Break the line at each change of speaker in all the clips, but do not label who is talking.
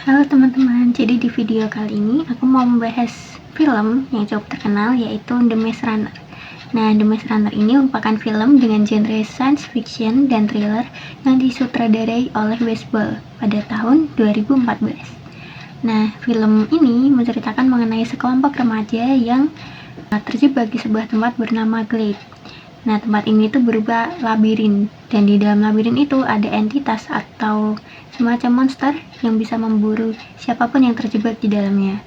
Halo teman-teman, jadi di video kali ini aku mau membahas film yang cukup terkenal yaitu The Maze Runner. Nah, The Maze Runner ini merupakan film dengan genre science fiction dan thriller yang disutradarai oleh Wes Ball pada tahun 2014. Nah, film ini menceritakan mengenai sekelompok remaja yang terjebak di sebuah tempat bernama Glade. Nah, tempat ini tuh berupa labirin, dan di dalam labirin itu ada entitas atau semacam monster yang bisa memburu siapapun yang terjebak di dalamnya.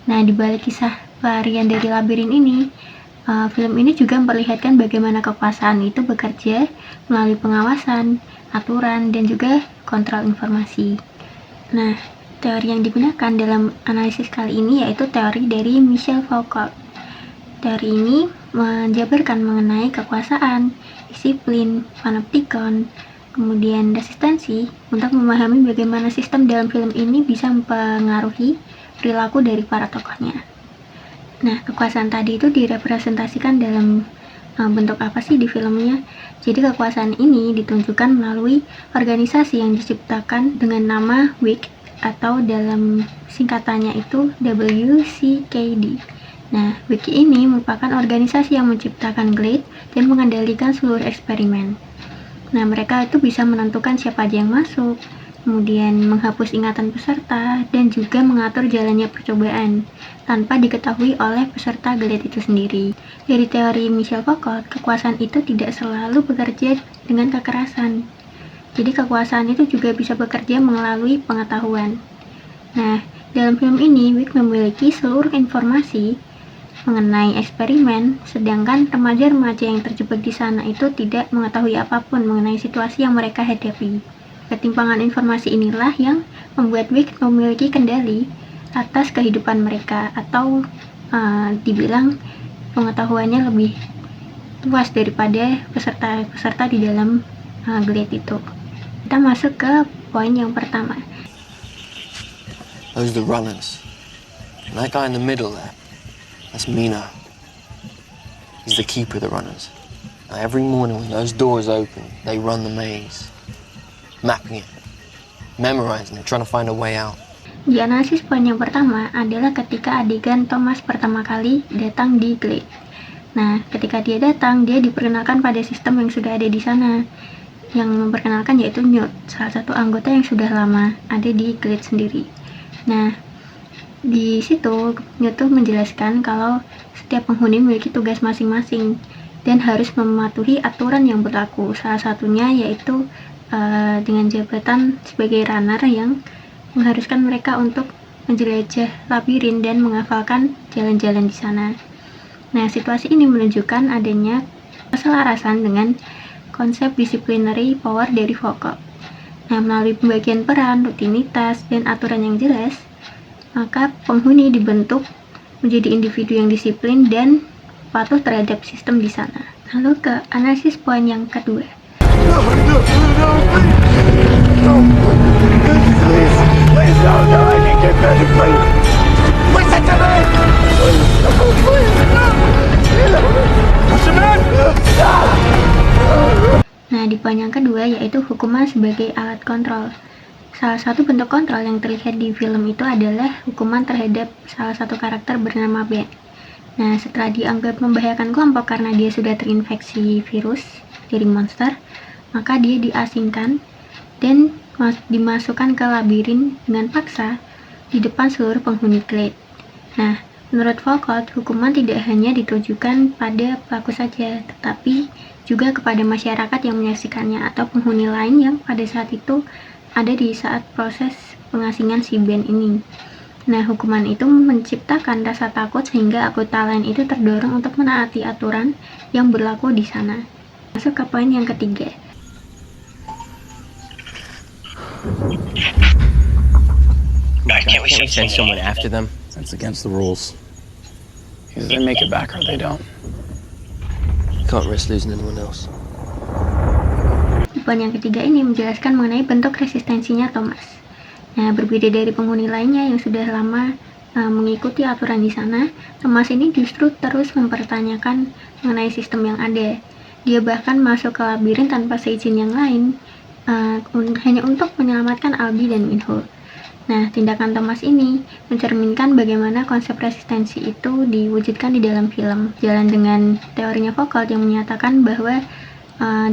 Nah, di balik kisah pelarian dari labirin ini, film ini juga memperlihatkan bagaimana kekuasaan itu bekerja melalui pengawasan, aturan, dan juga kontrol informasi. Nah, teori yang digunakan dalam analisis kali ini yaitu teori dari Michel Foucault. Teori ini menjabarkan mengenai kekuasaan, disiplin, panoptikon, kemudian resistensi untuk memahami bagaimana sistem dalam film ini bisa mempengaruhi perilaku dari para tokohnya. Nah, kekuasaan tadi itu direpresentasikan dalam bentuk apa sih di filmnya? Jadi kekuasaan ini ditunjukkan melalui organisasi yang diciptakan dengan nama WIC atau dalam singkatannya itu WCKD. Nah, WIC ini merupakan organisasi yang menciptakan Glade dan mengendalikan seluruh eksperimen. Nah, mereka itu bisa menentukan siapa aja yang masuk, kemudian menghapus ingatan peserta, dan juga mengatur jalannya percobaan tanpa diketahui oleh peserta Glade itu sendiri. Dari teori Michel Foucault, kekuasaan itu tidak selalu bekerja dengan kekerasan. Jadi kekuasaan itu juga bisa bekerja melalui pengetahuan. Nah, dalam film ini, WIC memiliki seluruh informasi mengenai eksperimen, sedangkan remaja-remaja yang terjebak di sana itu tidak mengetahui apapun mengenai situasi yang mereka hadapi. Ketimpangan informasi inilah yang membuat WIC memiliki kendali atas kehidupan mereka, atau dibilang pengetahuannya lebih luas daripada peserta-peserta di dalam Glade itu. Kita masuk ke poin yang pertama.
Those are the runners. And that guy in the middle there, that's Mina. He's the keeper of the runners. Now, every morning when those doors open, they run the maze, mapping it, memorizing it, trying to find a way out.
Di analisis poin yang pertama adalah ketika adegan Thomas pertama kali datang di Glade. Nah, ketika dia datang, dia diperkenalkan pada sistem yang sudah ada di sana. Yang memperkenalkan yaitu Newt, salah satu anggota yang sudah lama ada di Glade sendiri. Nah, di situ Newt menjelaskan kalau setiap penghuni memiliki tugas masing-masing dan harus mematuhi aturan yang berlaku. Salah satunya yaitu dengan jabatan sebagai runner yang mengharuskan mereka untuk menjelajah labirin dan menghafalkan jalan-jalan di sana. Nah, situasi ini menunjukkan adanya keselarasan dengan konsep disciplinary power dari Foucault. Nah, melalui pembagian peran, rutinitas, dan aturan yang jelas, maka penghuni dibentuk menjadi individu yang disiplin dan patuh terhadap sistem di sana. Lalu ke analisis poin yang kedua. Nah, di poin yang kedua yaitu hukuman sebagai alat kontrol. Salah satu bentuk kontrol yang terlihat di film itu adalah hukuman terhadap salah satu karakter bernama Ben. Nah, setelah dianggap membahayakan kelompok karena dia sudah terinfeksi virus dari monster, maka dia diasingkan dan dimasukkan ke labirin dengan paksa di depan seluruh penghuni Glade. Nah, menurut Foucault, hukuman tidak hanya ditujukan pada pelaku saja, tetapi juga kepada masyarakat yang menyaksikannya atau penghuni lain yang pada saat itu ada di saat proses pengasingan si Ben ini. Nah, hukuman itu menciptakan rasa takut sehingga anggota lain itu terdorong untuk menaati aturan yang berlaku di sana. Masuk ke poin yang ketiga.
Can't we send someone after them?
That's against the rules. Either they make it back or they don't.
Can't risk losing anyone else.
Poin yang ketiga ini menjelaskan mengenai bentuk resistensinya Thomas. Nah, berbeda dari penghuni lainnya yang sudah lama mengikuti aturan di sana, Thomas ini justru terus mempertanyakan mengenai sistem yang ada. Dia bahkan masuk ke labirin tanpa seizin yang lain, hanya untuk menyelamatkan Albi dan Minho. Nah, tindakan Thomas ini mencerminkan bagaimana konsep resistensi itu diwujudkan di dalam film. Jalan dengan teorinya Foucault yang menyatakan bahwa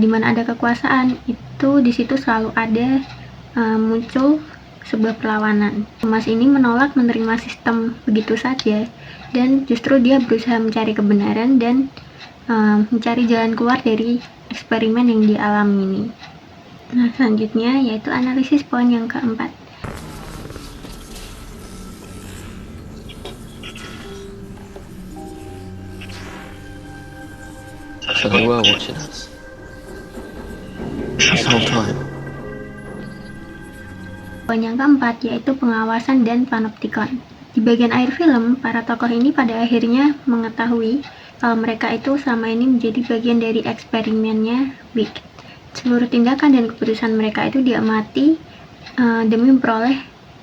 di mana ada kekuasaan itu di situ selalu ada muncul sebuah perlawanan. Thomas ini menolak menerima sistem begitu saja dan justru dia berusaha mencari kebenaran dan mencari jalan keluar dari eksperimen yang dialami ini. Nah, selanjutnya yaitu analisis poin yang keempat.
So they were watching us. This whole time.
Poin yang keempat yaitu pengawasan dan panoptikon. Di bagian akhir film, para tokoh ini pada akhirnya mengetahui kalau mereka itu selama ini menjadi bagian dari eksperimennya Wick. Seluruh tindakan dan keputusan mereka itu diamati demi memperoleh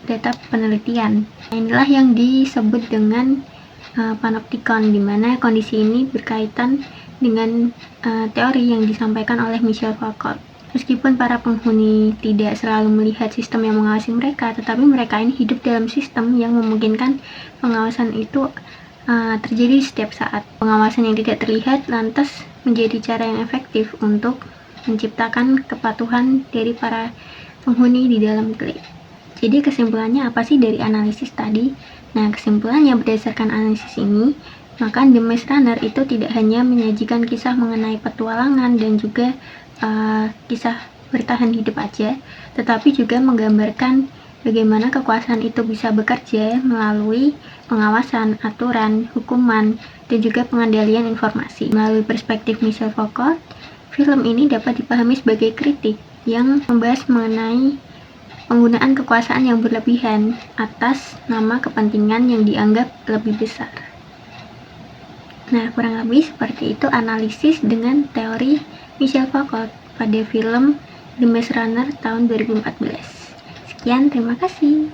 data penelitian. Nah, inilah yang disebut dengan panoptikon, di mana kondisi ini berkaitan dengan teori yang disampaikan oleh Michel Foucault. Meskipun para penghuni tidak selalu melihat sistem yang mengawasi mereka, tetapi mereka ini hidup dalam sistem yang memungkinkan pengawasan itu terjadi setiap saat. Pengawasan yang tidak terlihat lantas menjadi cara yang efektif untuk menciptakan kepatuhan dari para penghuni di dalam klik. Jadi kesimpulannya apa sih dari analisis tadi? Nah, kesimpulannya berdasarkan analisis ini, maka The Maze Runner itu tidak hanya menyajikan kisah mengenai petualangan dan juga kisah bertahan hidup aja, tetapi juga menggambarkan bagaimana kekuasaan itu bisa bekerja melalui pengawasan, aturan, hukuman, dan juga pengendalian informasi. Melalui perspektif Michel Foucault, film ini dapat dipahami sebagai kritik yang membahas mengenai penggunaan kekuasaan yang berlebihan atas nama kepentingan yang dianggap lebih besar. Nah, kurang lebih seperti itu analisis dengan teori Michel Foucault pada film The Maze Runner tahun 2014. Sekian, terima kasih.